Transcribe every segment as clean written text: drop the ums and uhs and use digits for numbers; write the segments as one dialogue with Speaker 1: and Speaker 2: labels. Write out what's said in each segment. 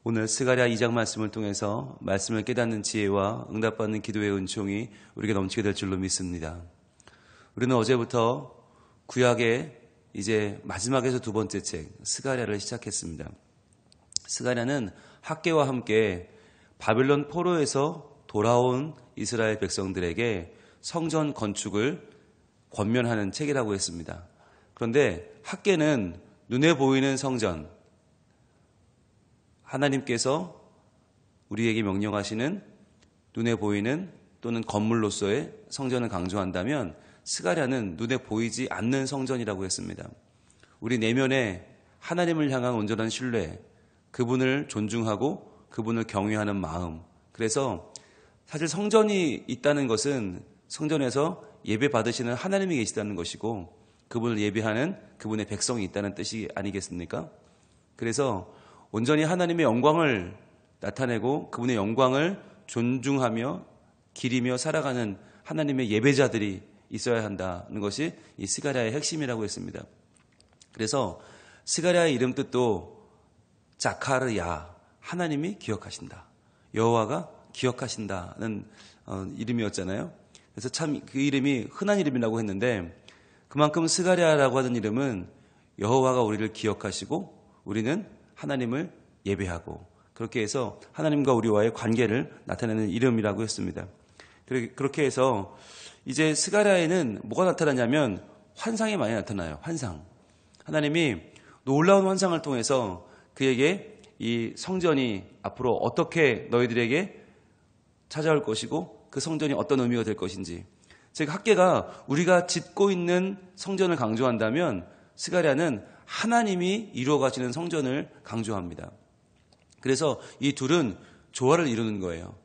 Speaker 1: 오늘 스가랴 2장 말씀을 통해서 말씀을 깨닫는 지혜와 응답받는 기도의 은총이 우리에게 넘치게 될 줄로 믿습니다. 우리는 어제부터 구약의 이제 마지막에서 두 번째 책 스가랴를 시작했습니다. 스가랴는 학개와 함께 바빌론 포로에서 돌아온 이스라엘 백성들에게 성전 건축을 권면하는 책이라고 했습니다. 그런데 학개는 눈에 보이는 성전, 하나님께서 우리에게 명령하시는 눈에 보이는 또는 건물로서의 성전을 강조한다면 스가랴는 눈에 보이지 않는 성전이라고 했습니다. 우리 내면에 하나님을 향한 온전한 신뢰, 그분을 존중하고 그분을 경외하는 마음. 그래서 사실 성전이 있다는 것은 성전에서 예배 받으시는 하나님이 계시다는 것이고 그분을 예배하는 그분의 백성이 있다는 뜻이 아니겠습니까? 그래서 온전히 하나님의 영광을 나타내고 그분의 영광을 존중하며 기리며 살아가는 하나님의 예배자들이 있어야 한다는 것이 이 스가랴의 핵심이라고 했습니다. 그래서 스가랴의 이름 뜻도 자카르야, 하나님이 기억하신다. 여호와가 기억하신다는 이름이었잖아요. 그래서 참 그 이름이 흔한 이름이라고 했는데 그만큼 스가랴라고 하는 이름은 여호와가 우리를 기억하시고 우리는 하나님을 예배하고 그렇게 해서 하나님과 우리와의 관계를 나타내는 이름이라고 했습니다. 그렇게 해서 이제 스가랴에는 뭐가 나타나냐면 환상이 많이 나타나요. 환상. 하나님이 놀라운 환상을 통해서 그에게 이 성전이 앞으로 어떻게 너희들에게 찾아올 것이고 그 성전이 어떤 의미가 될 것인지. 즉 학개가 우리가 짓고 있는 성전을 강조한다면 스가랴는 하나님이 이루어 가시는 성전을 강조합니다. 그래서 이 둘은 조화를 이루는 거예요.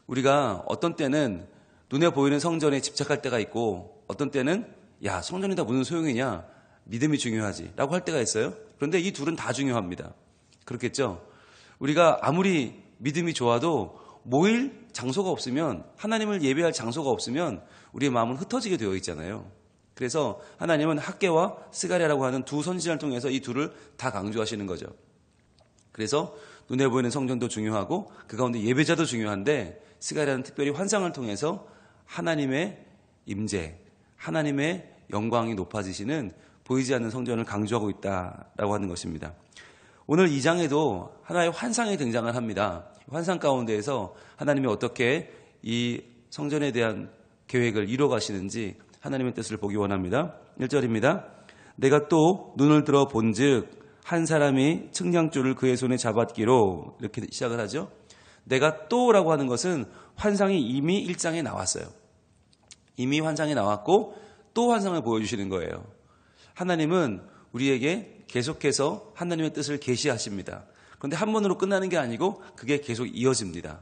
Speaker 1: 우리가 어떤 때는 눈에 보이는 성전에 집착할 때가 있고 어떤 때는 야 성전이다 무슨 소용이냐 믿음이 중요하지 라고 할 때가 있어요. 그런데 이 둘은 다 중요합니다. 그렇겠죠? 우리가 아무리 믿음이 좋아도 모일 장소가 없으면 하나님을 예배할 장소가 없으면 우리의 마음은 흩어지게 되어 있잖아요. 그래서 하나님은 학개와 스가랴라고 하는 두 선지자를 통해서 이 둘을 다 강조하시는 거죠. 그래서 눈에 보이는 성전도 중요하고 그 가운데 예배자도 중요한데 스가랴는 특별히 환상을 통해서 하나님의 임재, 하나님의 영광이 높아지시는 보이지 않는 성전을 강조하고 있다라고 하는 것입니다. 오늘 2장에도 하나의 환상이 등장을 합니다. 환상 가운데에서 하나님이 어떻게 이 성전에 대한 계획을 이루어 가시는지 하나님의 뜻을 보기 원합니다. 1절입니다. 내가 또 눈을 들어 본즉 한 사람이 측량줄을 그의 손에 잡았기로 이렇게 시작을 하죠. 내가 또라고 하는 것은 환상이 이미 1장에 나왔어요. 이미 환상이 나왔고 또 환상을 보여주시는 거예요. 하나님은 우리에게 계속해서 하나님의 뜻을 계시하십니다. 그런데 한 번으로 끝나는 게 아니고 그게 계속 이어집니다.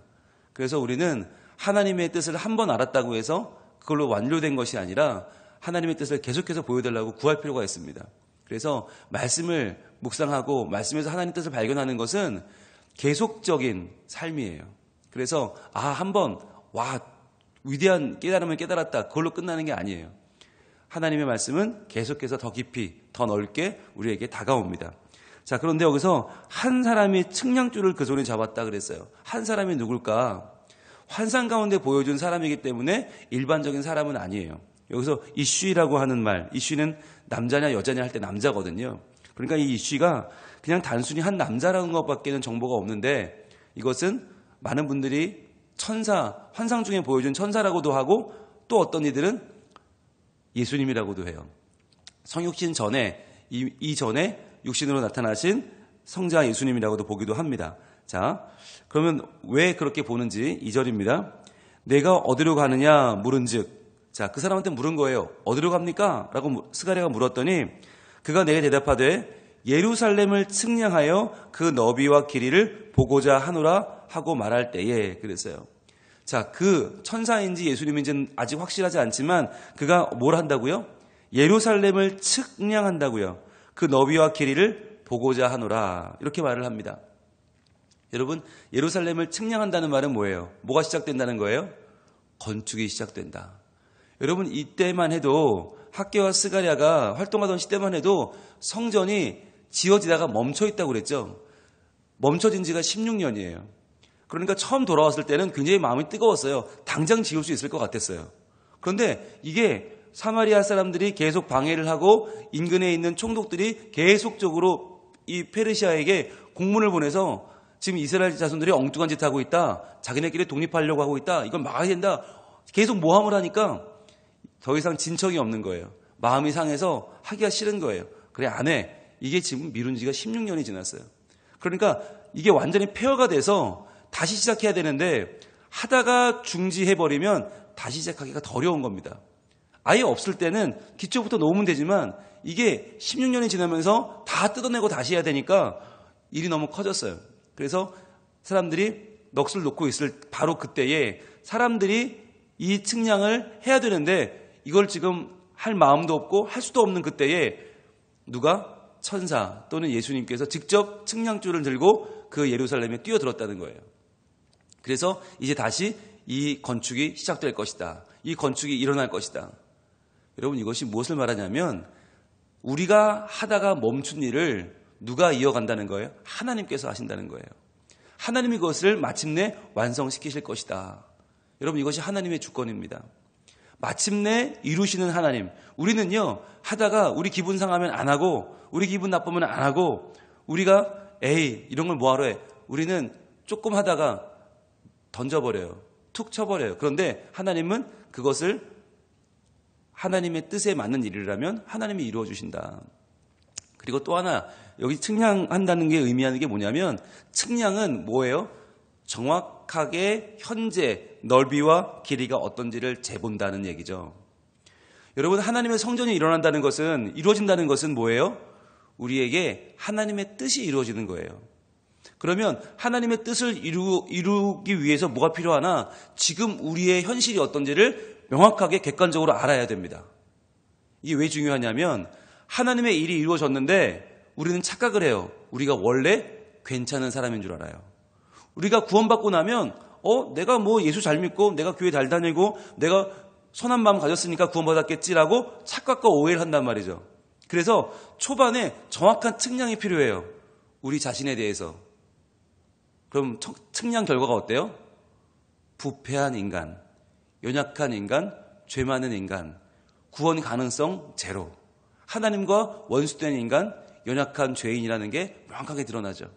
Speaker 1: 그래서 우리는 하나님의 뜻을 한 번 알았다고 해서 그걸로 완료된 것이 아니라 하나님의 뜻을 계속해서 보여달라고 구할 필요가 있습니다. 그래서 말씀을 묵상하고 말씀에서 하나님의 뜻을 발견하는 것은 계속적인 삶이에요. 그래서 한번 위대한 깨달음을 깨달았다. 그걸로 끝나는 게 아니에요. 하나님의 말씀은 계속해서 더 깊이 더 넓게 우리에게 다가옵니다. 자, 그런데 여기서 한 사람이 측량줄을 그 손에 잡았다 그랬어요. 한 사람이 누굴까? 환상 가운데 보여준 사람이기 때문에 일반적인 사람은 아니에요. 여기서 이쉬라고 하는 말, 이쉬는 남자냐 여자냐 할 때 남자거든요. 그러니까 이 이쉬가 그냥 단순히 한 남자라는 것밖에는 정보가 없는데 이것은 많은 분들이 천사, 환상 중에 보여준 천사라고도 하고 또 어떤 이들은 예수님이라고도 해요. 성육신 전에, 이전에 육신으로 나타나신 성자 예수님이라고도 보기도 합니다. 자, 그러면 왜 그렇게 보는지 2절입니다. 내가 어디로 가느냐 물은즉, 자, 그 사람한테 물은 거예요. 어디로 갑니까? 라고 스가랴가 물었더니 그가 내게 대답하되 예루살렘을 측량하여 그 너비와 길이를 보고자 하노라 하고 말할 때에 그랬어요. 자, 그 천사인지 예수님인지는 아직 확실하지 않지만 그가 뭘 한다고요? 예루살렘을 측량한다고요. 그 너비와 길이를 보고자 하노라 이렇게 말을 합니다. 여러분, 예루살렘을 측량한다는 말은 뭐예요? 뭐가 시작된다는 거예요? 건축이 시작된다. 여러분, 이때만 해도 학개와 스가랴가 활동하던 시대만 해도 성전이 지어지다가 멈춰 있다고 그랬죠. 멈춰진 지가 16년이에요. 그러니까 처음 돌아왔을 때는 굉장히 마음이 뜨거웠어요. 당장 지을 수 있을 것 같았어요. 그런데 이게 사마리아 사람들이 계속 방해를 하고 인근에 있는 총독들이 계속적으로 이 페르시아에게 공문을 보내서 지금 이스라엘 자손들이 엉뚱한 짓 하고 있다. 자기네끼리 독립하려고 하고 있다. 이건 막아야 된다. 계속 모함을 하니까 더 이상 진척이 없는 거예요. 마음이 상해서 하기가 싫은 거예요. 그래 안 해. 이게 지금 미룬 지가 16년이 지났어요. 그러니까 이게 완전히 폐허가 돼서 다시 시작해야 되는데 하다가 중지해버리면 다시 시작하기가 더 어려운 겁니다. 아예 없을 때는 기초부터 놓으면 되지만 이게 16년이 지나면서 다 뜯어내고 다시 해야 되니까 일이 너무 커졌어요. 그래서 사람들이 넋을 놓고 있을 바로 그때에 사람들이 이 측량을 해야 되는데 이걸 지금 할 마음도 없고 할 수도 없는 그때에 누가 천사 또는 예수님께서 직접 측량줄을 들고 그 예루살렘에 뛰어들었다는 거예요. 그래서 이제 다시 이 건축이 시작될 것이다. 이 건축이 일어날 것이다. 여러분 이것이 무엇을 말하냐면 우리가 하다가 멈춘 일을 누가 이어간다는 거예요? 하나님께서 하신다는 거예요. 하나님이 그것을 마침내 완성시키실 것이다. 여러분 이것이 하나님의 주권입니다. 마침내 이루시는 하나님. 우리는요 하다가 우리 기분 상하면 안 하고 우리 기분 나쁘면 안 하고 우리가 에이 이런 걸 뭐하러 해. 우리는 조금 하다가 던져버려요. 툭 쳐버려요. 그런데 하나님은 그것을 하나님의 뜻에 맞는 일이라면 하나님이 이루어 주신다. 그리고 또 하나 여기 측량한다는 게 의미하는 게 뭐냐면 측량은 뭐예요? 정확하게 현재 넓이와 길이가 어떤지를 재본다는 얘기죠. 여러분 하나님의 성전이 일어난다는 것은 이루어진다는 것은 뭐예요? 우리에게 하나님의 뜻이 이루어지는 거예요. 그러면 하나님의 뜻을 이루기 위해서 뭐가 필요하나? 지금 우리의 현실이 어떤지를 명확하게 객관적으로 알아야 됩니다. 이게 왜 중요하냐면 하나님의 일이 이루어졌는데 우리는 착각을 해요. 우리가 원래 괜찮은 사람인 줄 알아요. 우리가 구원받고 나면 내가 뭐 예수 잘 믿고 내가 교회 잘 다니고 내가 선한 마음 가졌으니까 구원받았겠지라고 착각과 오해를 한단 말이죠. 그래서 초반에 정확한 측량이 필요해요. 우리 자신에 대해서. 그럼 측량 결과가 어때요? 부패한 인간, 연약한 인간, 죄 많은 인간, 구원 가능성 제로. 하나님과 원수된 인간, 연약한 죄인이라는 게 명확하게 드러나죠.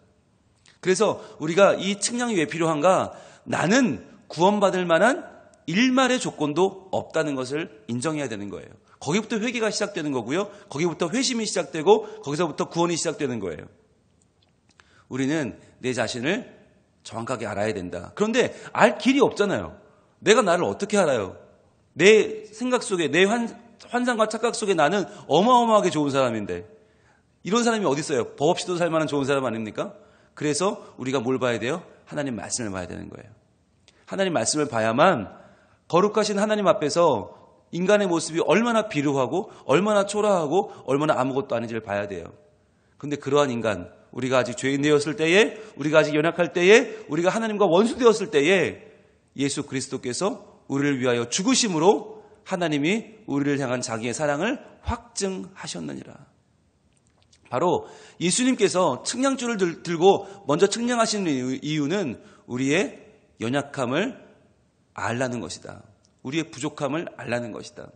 Speaker 1: 그래서 우리가 이 측량이 왜 필요한가? 나는 구원받을 만한 일말의 조건도 없다는 것을 인정해야 되는 거예요. 거기부터 회개가 시작되는 거고요. 거기부터 회심이 시작되고 거기서부터 구원이 시작되는 거예요. 우리는 내 자신을 정확하게 알아야 된다. 그런데 알 길이 없잖아요. 내가 나를 어떻게 알아요? 내 생각 속에 내 환상과 착각 속에 나는 어마어마하게 좋은 사람인데 이런 사람이 어디 있어요? 법 없이도 살 만한 좋은 사람 아닙니까? 그래서 우리가 뭘 봐야 돼요? 하나님 말씀을 봐야 되는 거예요. 하나님 말씀을 봐야만 거룩하신 하나님 앞에서 인간의 모습이 얼마나 비루하고 얼마나 초라하고 얼마나 아무것도 아닌지를 봐야 돼요. 근데 그러한 인간, 우리가 아직 죄인 되었을 때에, 우리가 아직 연약할 때에, 우리가 하나님과 원수 되었을 때에 예수 그리스도께서 우리를 위하여 죽으심으로 하나님이 우리를 향한 자기의 사랑을 확증하셨느니라. 바로 예수님께서 측량줄을 들고 먼저 측량하시는 이유는 우리의 연약함을 알라는 것이다. 우리의 부족함을 알라는 것이다.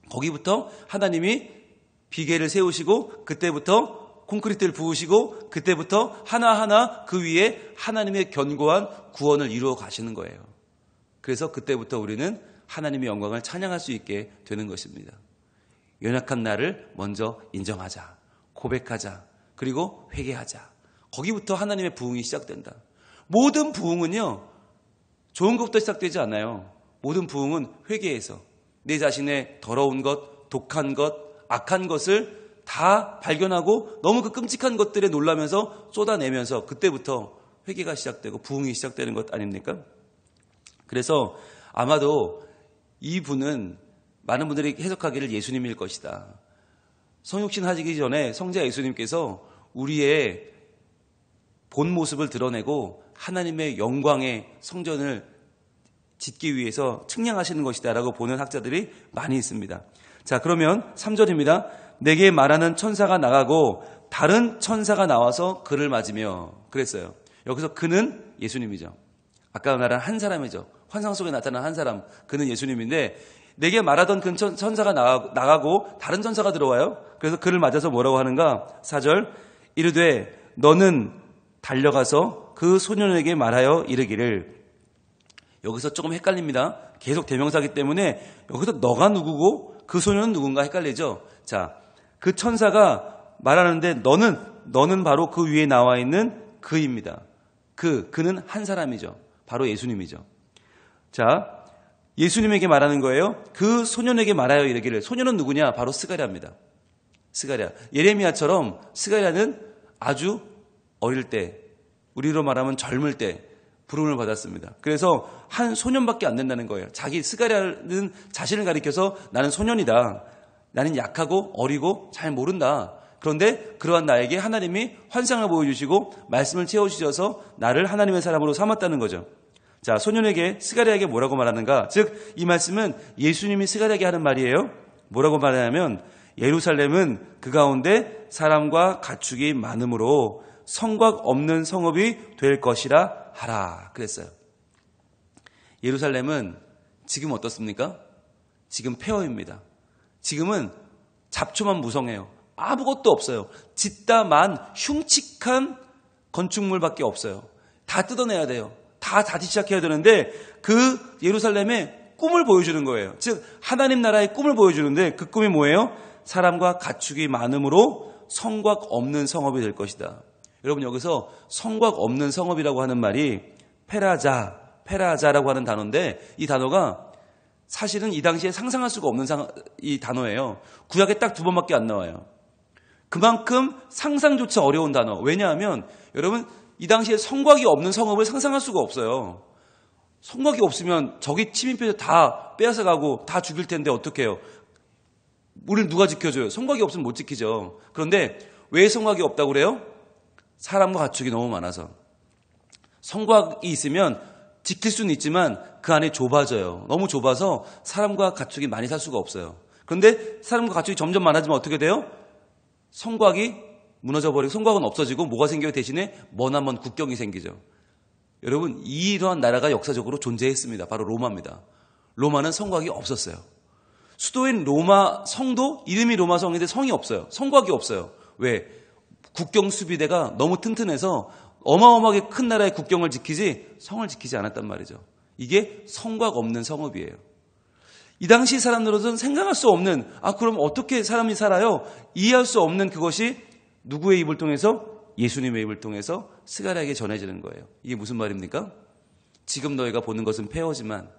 Speaker 1: 거기부터 하나님이 비계를 세우시고 그때부터 콘크리트를 부으시고 그때부터 하나하나 그 위에 하나님의 견고한 구원을 이루어 가시는 거예요. 그래서 그때부터 우리는 하나님의 영광을 찬양할 수 있게 되는 것입니다. 연약한 나를 먼저 인정하자. 고백하자. 그리고 회개하자. 거기부터 하나님의 부흥이 시작된다. 모든 부흥은요. 좋은 것부터 시작되지 않아요. 모든 부흥은 회개에서 내 자신의 더러운 것, 독한 것, 악한 것을 다 발견하고 너무 그 끔찍한 것들에 놀라면서 쏟아내면서 그때부터 회개가 시작되고 부흥이 시작되는 것 아닙니까? 그래서 아마도 이 분은 많은 분들이 해석하기를 예수님일 것이다. 성육신 하시기 전에 성자 예수님께서 우리의 본 모습을 드러내고 하나님의 영광의 성전을 짓기 위해서 측량하시는 것이다라고 보는 학자들이 많이 있습니다. 자, 그러면 3절입니다. 내게 말하는 천사가 나가고 다른 천사가 나와서 그를 맞으며 그랬어요. 여기서 그는 예수님이죠. 아까 말한 한 사람이죠. 환상 속에 나타난 한 사람, 그는 예수님인데 내게 말하던 그 천사가 나가고 다른 천사가 들어와요. 그래서 그를 맞아서 뭐라고 하는가? 4절 이르되 너는 달려가서 그 소년에게 말하여 이르기를. 여기서 조금 헷갈립니다. 계속 대명사기 때문에 여기서 너가 누구고 그 소년은 누군가 헷갈리죠. 자, 그 천사가 말하는데 너는 바로 그 위에 나와 있는 그입니다. 그는 한 사람이죠. 바로 예수님이죠. 자, 예수님에게 말하는 거예요. 그 소년에게 말하여 이르기를. 소년은 누구냐? 바로 스가랴입니다. 스가랴. 예레미야처럼 스가랴는 아주 어릴 때, 우리로 말하면 젊을 때 부름을 받았습니다. 그래서 한 소년밖에 안 된다는 거예요. 스가랴는 자신을 가리켜서 나는 소년이다. 나는 약하고 어리고 잘 모른다. 그런데 그러한 나에게 하나님이 환상을 보여주시고 말씀을 채워주셔서 나를 하나님의 사람으로 삼았다는 거죠. 자, 소년에게 스가랴에게 뭐라고 말하는가? 즉, 이 말씀은 예수님이 스가랴에게 하는 말이에요. 뭐라고 말하냐면 예루살렘은 그 가운데 사람과 가축이 많으므로 성곽 없는 성읍이 될 것이라 하라 그랬어요. 예루살렘은 지금 어떻습니까? 지금 폐허입니다. 지금은 잡초만 무성해요. 아무것도 없어요. 짓다만 흉측한 건축물밖에 없어요. 다 뜯어내야 돼요. 다 다시 시작해야 되는데 그 예루살렘의 꿈을 보여주는 거예요. 즉 하나님 나라의 꿈을 보여주는데 그 꿈이 뭐예요? 사람과 가축이 많으므로 성곽 없는 성읍이 될 것이다. 여러분 여기서 성곽 없는 성읍이라고 하는 말이 페라자라고 하는 단어인데 이 단어가 사실은 이 당시에 상상할 수가 없는 이 단어예요. 구약에 딱 2번밖에 안 나와요. 그만큼 상상조차 어려운 단어. 왜냐하면 여러분 이 당시에 성곽이 없는 성읍을 상상할 수가 없어요. 성곽이 없으면 적이 침입해서 다 빼앗아가고 다 죽일 텐데 어떡해요? 우리를 누가 지켜줘요? 성곽이 없으면 못 지키죠. 그런데 왜 성곽이 없다고 그래요? 사람과 가축이 너무 많아서. 성곽이 있으면 지킬 수는 있지만 그 안에 좁아져요. 너무 좁아서 사람과 가축이 많이 살 수가 없어요. 그런데 사람과 가축이 점점 많아지면 어떻게 돼요? 성곽이 무너져버리고 성곽은 없어지고 뭐가 생겨요? 대신에 머나먼 국경이 생기죠. 여러분 이러한 나라가 역사적으로 존재했습니다. 바로 로마입니다. 로마는 성곽이 없었어요. 수도인 로마 성도 이름이 로마 성인데 성이 없어요. 성곽이 없어요. 왜? 국경 수비대가 너무 튼튼해서 어마어마하게 큰 나라의 국경을 지키지 성을 지키지 않았단 말이죠. 이게 성곽 없는 성읍이에요. 이 당시 사람들로서는 생각할 수 없는 그럼 어떻게 사람이 살아요? 이해할 수 없는 그것이 누구의 입을 통해서? 예수님의 입을 통해서 스가랴에게 전해지는 거예요. 이게 무슨 말입니까? 지금 너희가 보는 것은 폐허지만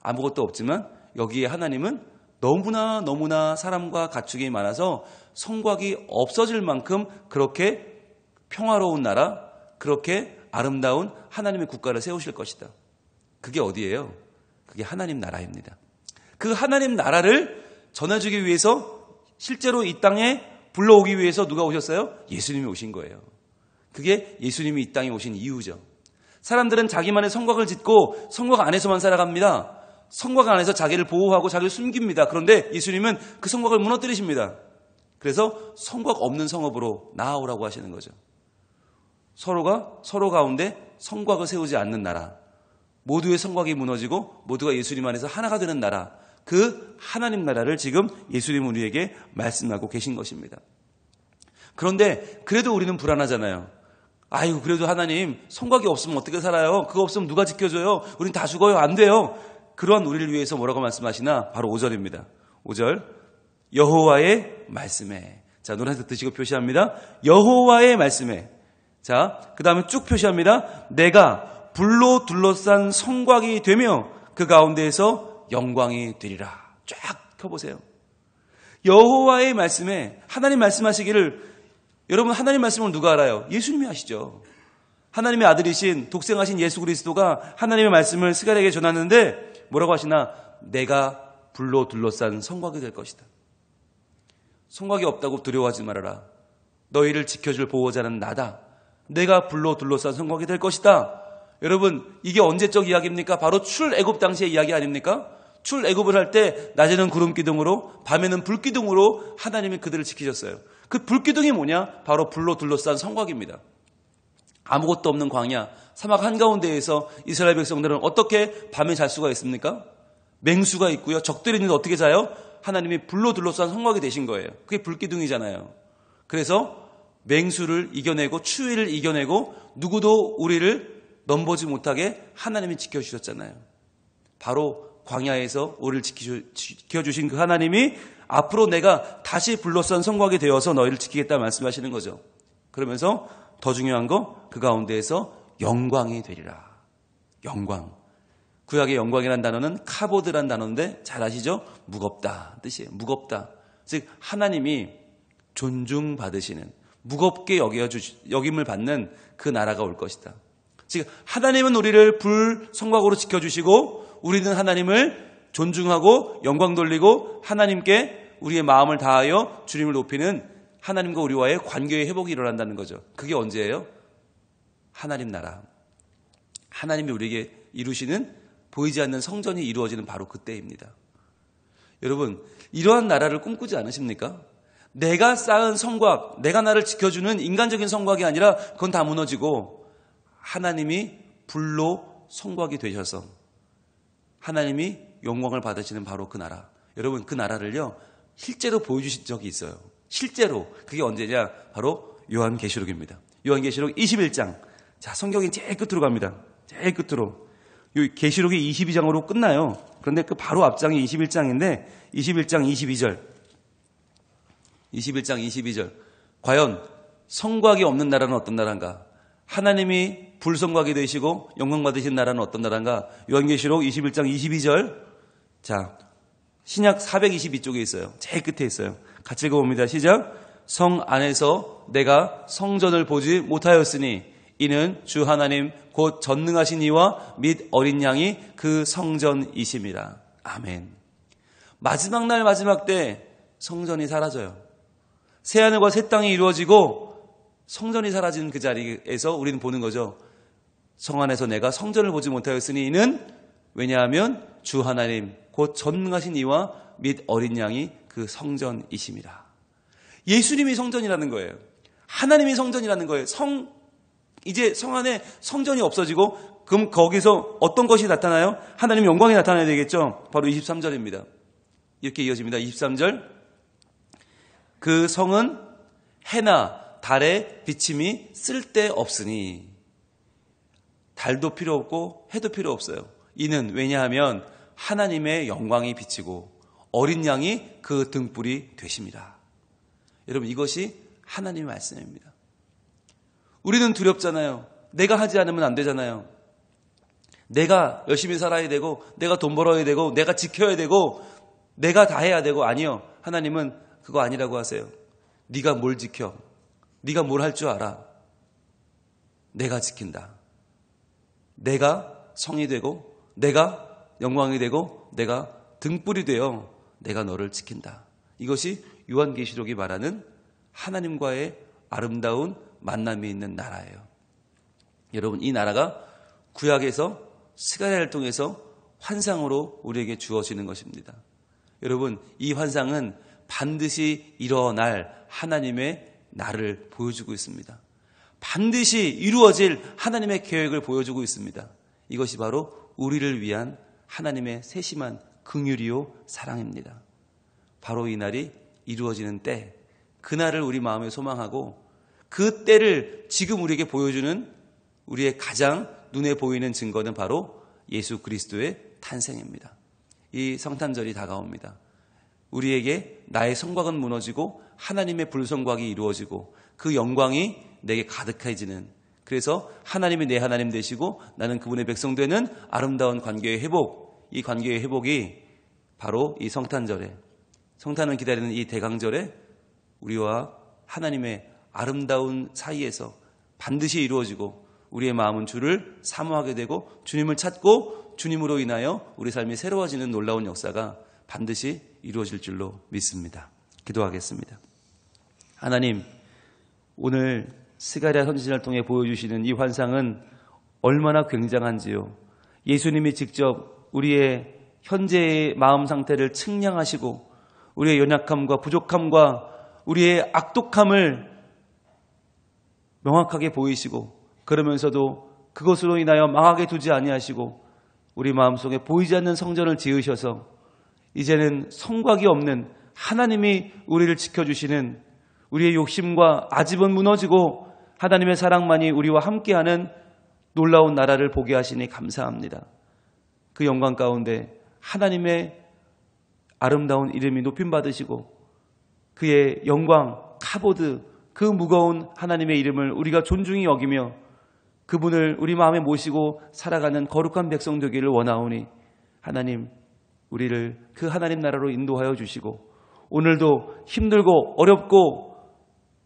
Speaker 1: 아무것도 없지만 여기에 하나님은 너무나 사람과 가축이 많아서 성곽이 없어질 만큼 그렇게 평화로운 나라, 그렇게 아름다운 하나님의 국가를 세우실 것이다. 그게 어디예요? 그게 하나님 나라입니다. 그 하나님 나라를 전해주기 위해서 실제로 이 땅에 불러오기 위해서 누가 오셨어요? 예수님이 오신 거예요. 그게 예수님이 이 땅에 오신 이유죠. 사람들은 자기만의 성곽을 짓고 성곽 안에서만 살아갑니다. 성곽 안에서 자기를 보호하고 자기를 숨깁니다. 그런데 예수님은 그 성곽을 무너뜨리십니다. 그래서 성곽 없는 성읍으로 나아오라고 하시는 거죠. 서로가 서로 가운데 성곽을 세우지 않는 나라, 모두의 성곽이 무너지고 모두가 예수님 안에서 하나가 되는 나라, 그 하나님 나라를 지금 예수님 우리에게 말씀하고 계신 것입니다. 그런데 그래도 우리는 불안하잖아요. 아이고 그래도 하나님 성곽이 없으면 어떻게 살아요? 그거 없으면 누가 지켜줘요? 우린 다 죽어요. 안 돼요. 그러한 우리를 위해서 뭐라고 말씀하시나? 바로 5절입니다. 5절 여호와의 말씀에. 자, 노란색 드시고 표시합니다. 여호와의 말씀에. 자, 그 다음에 쭉 표시합니다. 내가 불로 둘러싼 성곽이 되며 그 가운데에서 영광이 되리라. 쫙 펴보세요. 여호와의 말씀에 하나님 말씀하시기를, 여러분 하나님 말씀을 누가 알아요? 예수님이 아시죠. 하나님의 아들이신 독생하신 예수 그리스도가 하나님의 말씀을 스가랴에게 전하는데 뭐라고 하시나? 내가 불로 둘러싼 성곽이 될 것이다. 성곽이 없다고 두려워하지 말아라. 너희를 지켜줄 보호자는 나다. 내가 불로 둘러싼 성곽이 될 것이다. 여러분 이게 언제적 이야기입니까? 바로 출애굽 당시의 이야기 아닙니까? 출애굽을 할 때 낮에는 구름 기둥으로 밤에는 불 기둥으로 하나님이 그들을 지키셨어요. 그 불기둥이 뭐냐? 바로 불로 둘러싼 성곽입니다. 아무것도 없는 광야, 사막 한가운데에서 이스라엘 백성들은 어떻게 밤에 잘 수가 있습니까? 맹수가 있고요. 적들이 있는데 어떻게 자요? 하나님이 불로 둘러싼 성곽이 되신 거예요. 그게 불기둥이잖아요. 그래서 맹수를 이겨내고 추위를 이겨내고 누구도 우리를 넘보지 못하게 하나님이 지켜주셨잖아요. 바로 광야에서 우리를 지켜주신 그 하나님이 앞으로 내가 다시 불러싼 성곽이 되어서 너희를 지키겠다 말씀하시는 거죠. 그러면서 더 중요한 거, 그 가운데에서 영광이 되리라. 영광. 구약의 영광이라는 단어는 카보드라는 단어인데 잘 아시죠? 무겁다 뜻이에요. 무겁다. 즉 하나님이 존중받으시는, 무겁게 여김을 받는 그 나라가 올 것이다. 즉 하나님은 우리를 불성곽으로 지켜주시고 우리는 하나님을 존중하고 영광 돌리고 하나님께 우리의 마음을 다하여 주님을 높이는 하나님과 우리와의 관계의 회복이 일어난다는 거죠. 그게 언제예요? 하나님 나라. 하나님이 우리에게 이루시는 보이지 않는 성전이 이루어지는 바로 그때입니다. 여러분, 이러한 나라를 꿈꾸지 않으십니까? 내가 쌓은 성곽, 내가 나를 지켜주는 인간적인 성곽이 아니라 그건 다 무너지고 하나님이 불로 성곽이 되셔서 하나님이 영광을 받으시는 바로 그 나라. 여러분, 그 나라를요 실제로 보여주신 적이 있어요. 실제로. 그게 언제냐? 바로 요한계시록입니다. 요한계시록 21장. 자, 성경이 제일 끝으로 갑니다. 제일 끝으로. 이 계시록이 22장으로 끝나요. 그런데 그 바로 앞장이 21장인데 21장 22절. 21장 22절. 과연 성곽이 없는 나라는 어떤 나라인가? 하나님이 불성곽이 되시고 영광 받으신 나라는 어떤 나라인가? 요한계시록 21장 22절. 자, 신약 422쪽에 있어요. 제일 끝에 있어요. 같이 읽어봅니다. 시작. 성 안에서 내가 성전을 보지 못하였으니 이는 주 하나님 곧 전능하신 이와 및 어린 양이 그 성전이심이라. 아멘. 마지막 날 마지막 때 성전이 사라져요. 새하늘과 새 땅이 이루어지고 성전이 사라지는 그 자리에서 우리는 보는 거죠. 성 안에서 내가 성전을 보지 못하였으니 이는 왜냐하면 주 하나님 곧 전능하신 이와 및 어린 양이 그 성전이심이라. 예수님이 성전이라는 거예요. 하나님이 성전이라는 거예요. 이제 성 안에 성전이 없어지고 그럼 거기서 어떤 것이 나타나요? 하나님 영광이 나타나야 되겠죠. 바로 23절입니다. 이렇게 이어집니다. 23절. 그 성은 해나 달의 비침이 쓸데없으니 달도 필요 없고 해도 필요 없어요. 이는 왜냐하면 하나님의 영광이 비치고 어린 양이 그 등불이 되십니다. 여러분, 이것이 하나님의 말씀입니다. 우리는 두렵잖아요. 내가 하지 않으면 안 되잖아요. 내가 열심히 살아야 되고 내가 돈 벌어야 되고 내가 지켜야 되고 내가 다 해야 되고. 아니요, 하나님은 그거 아니라고 하세요. 네가 뭘 지켜? 네가 뭘 할 줄 알아? 내가 지킨다. 내가 성이 되고 내가 영광이 되고 내가 등불이 되어 내가 너를 지킨다. 이것이 요한계시록이 말하는 하나님과의 아름다운 만남이 있는 나라예요. 여러분, 이 나라가 구약에서 스가랴를 통해서 환상으로 우리에게 주어지는 것입니다. 여러분, 이 환상은 반드시 일어날 하나님의 나를 보여주고 있습니다. 반드시 이루어질 하나님의 계획을 보여주고 있습니다. 이것이 바로 우리를 위한 하나님의 세심한 긍휼이요 사랑입니다. 바로 이 날이 이루어지는 때, 그날을 우리 마음에 소망하고 그 때를 지금 우리에게 보여주는 우리의 가장 눈에 보이는 증거는 바로 예수 그리스도의 탄생입니다. 이 성탄절이 다가옵니다. 우리에게 나의 성곽은 무너지고 하나님의 불성곽이 이루어지고 그 영광이 내게 가득해지는, 그래서 하나님이 내 하나님 되시고 나는 그분의 백성 되는 아름다운 관계의 회복, 이 관계의 회복이 바로 이 성탄절에, 성탄을 기다리는 이 대강절에 우리와 하나님의 아름다운 사이에서 반드시 이루어지고 우리의 마음은 주를 사모하게 되고 주님을 찾고 주님으로 인하여 우리 삶이 새로워지는 놀라운 역사가 반드시 이루어질 줄로 믿습니다. 기도하겠습니다. 하나님, 오늘 스가랴 선지자를 통해 보여주시는 이 환상은 얼마나 굉장한지요. 예수님이 직접 우리의 현재의 마음 상태를 측량하시고 우리의 연약함과 부족함과 우리의 악독함을 명확하게 보이시고 그러면서도 그것으로 인하여 망하게 두지 아니하시고 우리 마음속에 보이지 않는 성전을 지으셔서 이제는 성곽이 없는 하나님이 우리를 지켜주시는 우리의 욕심과 아집은 무너지고 하나님의 사랑만이 우리와 함께하는 놀라운 나라를 보게 하시니 감사합니다. 그 영광 가운데 하나님의 아름다운 이름이 높임받으시고 그의 영광, 카보드, 그 무거운 하나님의 이름을 우리가 존중히 여기며 그분을 우리 마음에 모시고 살아가는 거룩한 백성 되기를 원하오니 하나님 우리를 그 하나님 나라로 인도하여 주시고 오늘도 힘들고 어렵고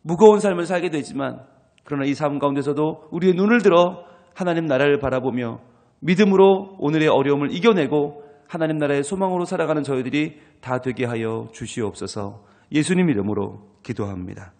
Speaker 1: 무거운 삶을 살게 되지만 그러나 이 삶 가운데서도 우리의 눈을 들어 하나님 나라를 바라보며 믿음으로 오늘의 어려움을 이겨내고 하나님 나라의 소망으로 살아가는 저희들이 다 되게 하여 주시옵소서. 예수님 이름으로 기도합니다.